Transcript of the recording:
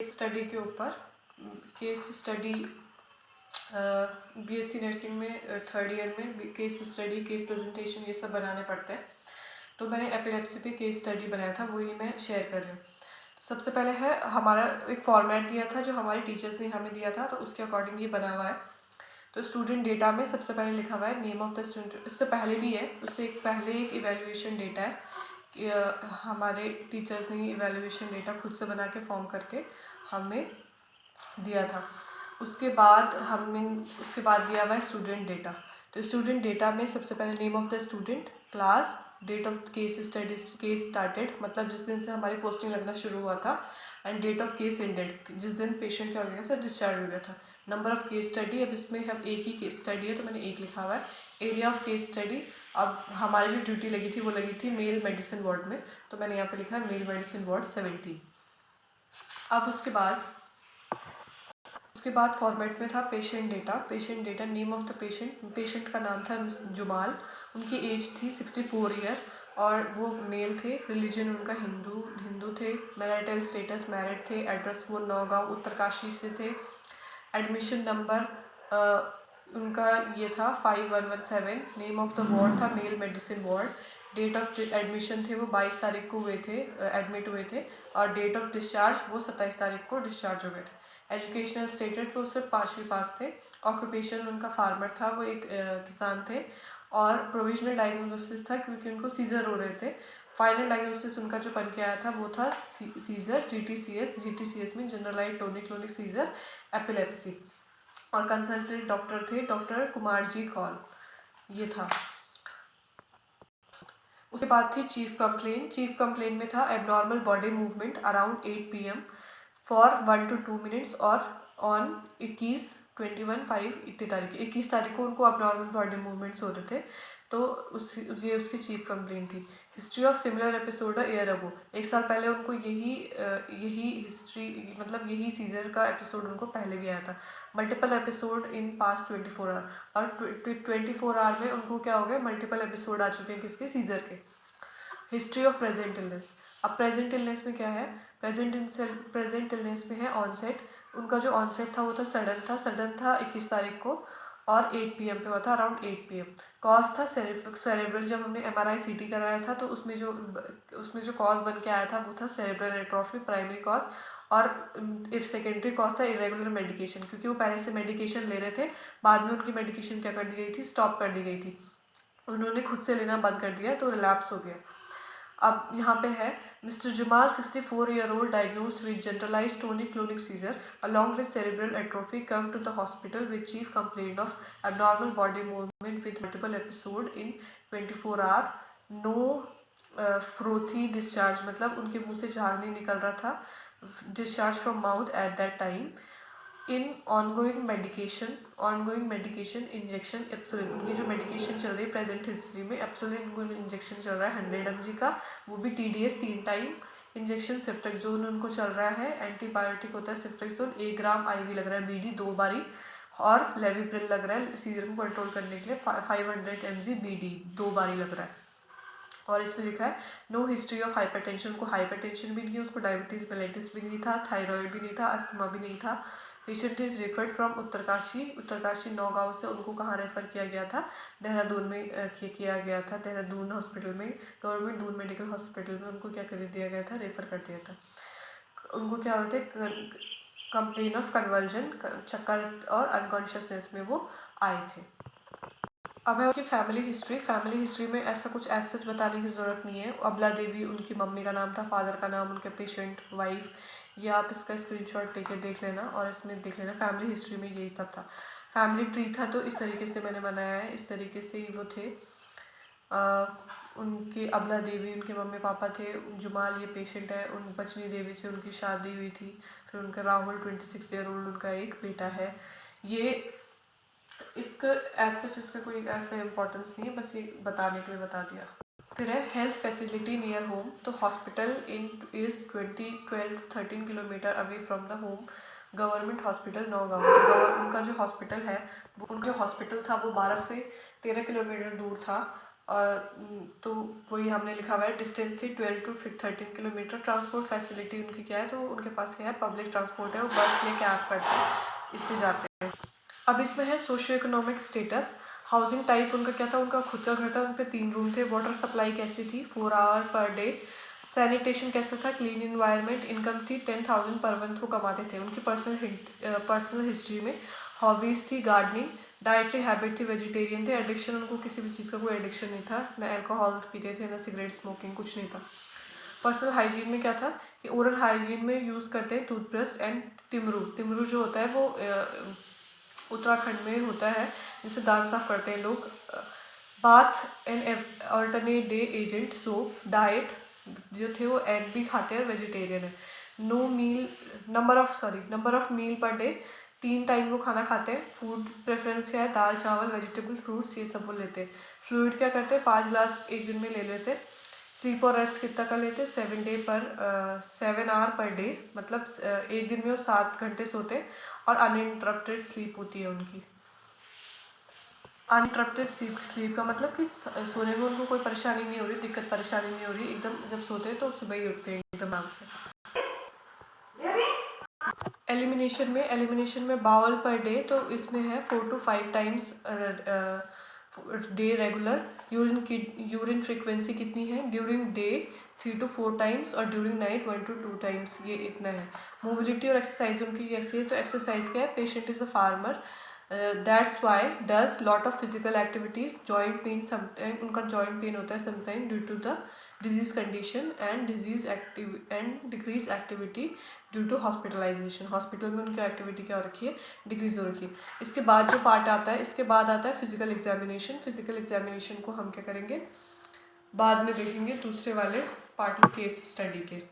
Study के ऊपर case study BSc nursing में थर्ड ईयर में केस स्टडी, केस प्रेजेंटेशन ये सब बनाने पड़ते हैं। तो मैंने एपिलेप्सी पे केस स्टडी बनाया था, वही मैं शेयर कर रही हूँ। सबसे पहले है हमारा एक फॉर्मेट दिया था जो हमारे टीचर्स ने हमें दिया था, तो उसके अकॉर्डिंग ये बना हुआ है। तो स्टूडेंट डेटा में सबसे पहले लिखा हुआ है नेम ऑफ द स्टूडेंट, इससे पहले भी है, उससे एक पहले एक इवेल्युएशन डेटा है कि हमारे टीचर्स ने ये इवेल्युएशन डेटा खुद से बना के फॉर्म करके हमें दिया था। उसके बाद दिया हुआ है स्टूडेंट डेटा। तो स्टूडेंट डेटा में सबसे पहले name of the student, class, date of case studies, case started मतलब जिस दिन से हमारी पोस्टिंग लगना शुरू हुआ था, and date of case ended जिस दिन पेशेंट क्या हो गया था, डिस्चार्ज हो गया था। नंबर ऑफ केस स्टडी, अब इसमें हम एक ही केस स्टडी है तो मैंने एक लिखा हुआ है। एरिया ऑफ केस स्टडी, अब हमारी जो ड्यूटी लगी थी वो लगी थी मेल मेडिसिन वार्ड में, तो मैंने यहाँ पे लिखा है मेल मेडिसिन वार्ड 17। अब उसके बाद फॉर्मेट में था patient data, name of the patient का नाम था मिस जुमाल, उनकी एज थी 64 ईयर और वो मेल थे, रिलीजन उनका हिंदू थे, मैरिटल स्टेटस मैरिड थे, एड्रेस वो नौगांव उत्तरकाशी से थे, एडमिशन नंबर उनका ये था 5117, नेम ऑफ द वार्ड था male medicine ward, date of admission थे वो 22 तारीख को हुए थे, एडमिट हुए थे, और डेट ऑफ डिस्चार्ज वो 27 तारीख को डिस्चार्ज हो गए थे। एजुकेशनल स्टेटस वो सिर्फ 5वीं पास थे, ऑक्यूपेशन उनका फार्मर था, वो एक किसान थे, और प्रोविजनल डायग्नोसिस था क्योंकि उनको सीजर हो रहे थे। फाइनल डायग्नोसिस उनका जो बन के आया था वो था सीजर, जीटीसीएस में generalise tonic clonic seizure epilepsy, और कंसल्टेंट डॉक्टर थे डॉक्टर कुमार जी कौल, ये था। उसके बाद थी चीफ कंप्लेन में था abnormal body movement around 8 PM for 1 to 2 minutes और ऑन 21 तारीख को उनको अबनॉर्मल बॉडी मूवमेंट्स हो रहे थे, तो ये उसकी चीफ कंप्लेन थी। History of similar episode year ago, एक साल पहले उनको यही हिस्ट्री मतलब यही सीजर का एपिसोड उनको पहले भी आया था। Multiple episode in past 24 hour, और 24 आवर में उनको क्या हो गया, मल्टीपल एपिसोड आ चुके हैं किसके, सीजर के। हिस्ट्री ऑफ प्रेजेंट इलनेस, अब प्रेजेंट इलनेस में क्या है, प्रेजेंट इलनेस में है ऑनसेट, उनका जो ऑनसेट था वो था सडन था 21 तारीख को और 8 PM पे हुआ था, अराउंड 8 PM। कॉज था सेरेब्रल, जब हमने MRI CT कराया था तो उसमें जो कॉज बन के आया था वो था सेरेब्रल एट्रोफी, प्राइमरी कॉज, और सेकेंडरी कॉज था इरेगुलर मेडिकेशन, क्योंकि वो पहले से मेडिकेशन ले रहे थे, बाद में उनकी मेडिकेशन क्या कर दी गई थी, स्टॉप कर दी गई थी, उन्होंने खुद से लेना बंद कर दिया तो रिलैप्स हो गया। अब यहाँ पे है मिस्टर जुमाल 64 year old diagnosed with generalised tonic clonic seizure along with cerebral atrophy come to the hospital with chief complaint of abnormal body movement with multiple episode in 24 hour, no frothy discharge मतलब उनके मुंह से झाग नहीं निकल रहा था, discharge from mouth at that time, in ongoing medication injection एप्सोलिन, उनकी जो मेडिकेशन चल रही है प्रेजेंट हिस्ट्री में एप्सोलिन इंजेक्शन चल रहा है 100 mg का, वो भी TDS 3 टाइम इंजेक्शन, सिफ्टेक्सोन उनको चल रहा है, एंटीबायोटिक होता है सिफ्टेक्सोन 1 ग्राम IV लग रहा है BD 2 बारी, और लेविप्रिल लग रहा है सीजर को कंट्रोल करने के लिए 500 mg BD 2 बारी लग रहा है। और इसमें लिखा है नो हिस्ट्री ऑफ हाइपरटेंशन, को हाइपरटेंशन भी नहीं है, उसको डायबिटीज़ मेलाइटिस भी नहीं था, थायराइड भी नहीं था, अस्थमा भी नहीं था। Patient is referred from Uttarkashi Naugaon से उनको कहाँ रेफ़र किया गया था, देहरादून में किया गया था, देहरादून हॉस्पिटल में, गवर्नमेंट दून मेडिकल हॉस्पिटल में उनको क्या कर दिया गया था, रेफ़र कर दिया था। उनको क्या होते कंप्लेन ऑफ कन्वर्जन, चक्कर और अनकॉन्शियसनेस में वो आए थे। अब है उनकी फैमिली हिस्ट्री में ऐसा कुछ एज सच बताने की ज़रूरत नहीं है। अबला देवी उनकी मम्मी का नाम था, फादर का नाम, उनके पेशेंट, वाइफ, ये आप इसका स्क्रीनशॉट लेके देख लेना और इसमें देख लेना। फैमिली हिस्ट्री में यही सब था। फैमिली ट्री था तो इस तरीके से मैंने बनाया है, इस तरीके से ही वो थे। उनके अबला देवी उनके मम्मी पापा थे, जुमाल ये पेशेंट है, उन बचनी देवी से उनकी शादी हुई थी, फिर उनका राहुल 26 ईयर ओल्ड उनका एक बेटा है। ये इसका एज सच इसका कोई ऐसा इम्पोर्टेंस नहीं है, बस ये बताने के लिए बता दिया। फिर है हेल्थ फैसिलिटी नियर होम, तो hospital is 13 kilometre away from the home, government hospital Naugaon, उनका जो हॉस्पिटल है वो उनका हॉस्पिटल था वो 12 से 13 किलोमीटर दूर था, तो वही हमने लिखा हुआ है डिस्टेंस थी 12 to 13 किलोमीटर। ट्रांसपोर्ट फैसिलिटी उनकी क्या है, तो उनके पास क्या है, पब्लिक ट्रांसपोर्ट है, वो बस या कैब करते हैं, इससे जाते हैं। अब इसमें है socio economic status. Housing type उनका क्या था, उनका खुद का घर था, उन पे 3 रूम थे। वाटर सप्लाई कैसी थी, 4 आवर पर डे। सैनिटेशन कैसा था, क्लीन इन्वायरमेंट। इनकम थी 10,000 पर मंथ वो कमाते थे। उनकी पर्सनल हिस्ट्री में हॉबीज़ थी गार्डनिंग। डाइटरी हैबिट थी वेजिटेरियन थे। एडिक्शन, उनको किसी भी चीज़ का कोई एडिक्शन नहीं था, ना अल्कोहल पीते थे, ना सिगरेट स्मोकिंग, कुछ नहीं था। पर्सनल हाइजीन में क्या था कि ओरल हाइजीन में यूज़ करते हैं टूथब्रश एंड तिमरू। तिमरू जो होता है वो उत्तराखंड में होता है, जिससे दांत साफ करते हैं लोग। Bath and alternate day agent soap. Diet जो थे वो एग भी खाते हैं, वेजिटेरियन है। Number of meal per day, 3 time वो खाना खाते हैं। फूड प्रेफरेंस क्या है, दाल चावल वेजिटेबल फ्रूट्स ये सब वो लेते हैं। फ्लूइड क्या करते हैं, 5 ग्लास एक दिन में ले लेते हैं। स्लीप और रेस्ट कितना कर लेते हैं, 7 आवर पर डे, मतलब एक दिन में वो 7 घंटे सोते हैं। और अनइंटरप्टेड स्लीप होती है उनकी। अनइंटरप्टेड स्लीप का मतलब कि सोने में उनको कोई परेशानी नहीं हो रही, दिक्कत परेशानी नहीं हो रही, एकदम जब सोते हैं तो सुबह ही उठते हैं एकदम आराम से। एलिमिनेशन में बाउल पर डे, तो इसमें है 4 to 5 times day regular. Urine frequency कितनी है, ड्यूरिंग डे 3 to 4 टाइम्स और ड्यूरिंग नाइट 1 to 2 टाइम्स, ये इतना है। मोबिलिटी और एक्सरसाइज उनकी कैसी है, तो एक्सरसाइज क्या है, patient is a farmer, that's why does lot of physical activities. Joint pain sometime, उनका जॉइंट पेन होता है sometime due to the disease condition and decrease activity due to hospitalisation. Hospital में उनकी एक्टिविटी क्या हो रखी है, डिक्रीज हो रखी है। इसके बाद जो पार्ट आता है, इसके बाद आता है फिजिकल एग्जामिनेशन। फिजिकल एग्जामिनेशन को हम क्या करेंगे, बाद में देखेंगे दूसरे वाले पार्ट में केस स्टडी के।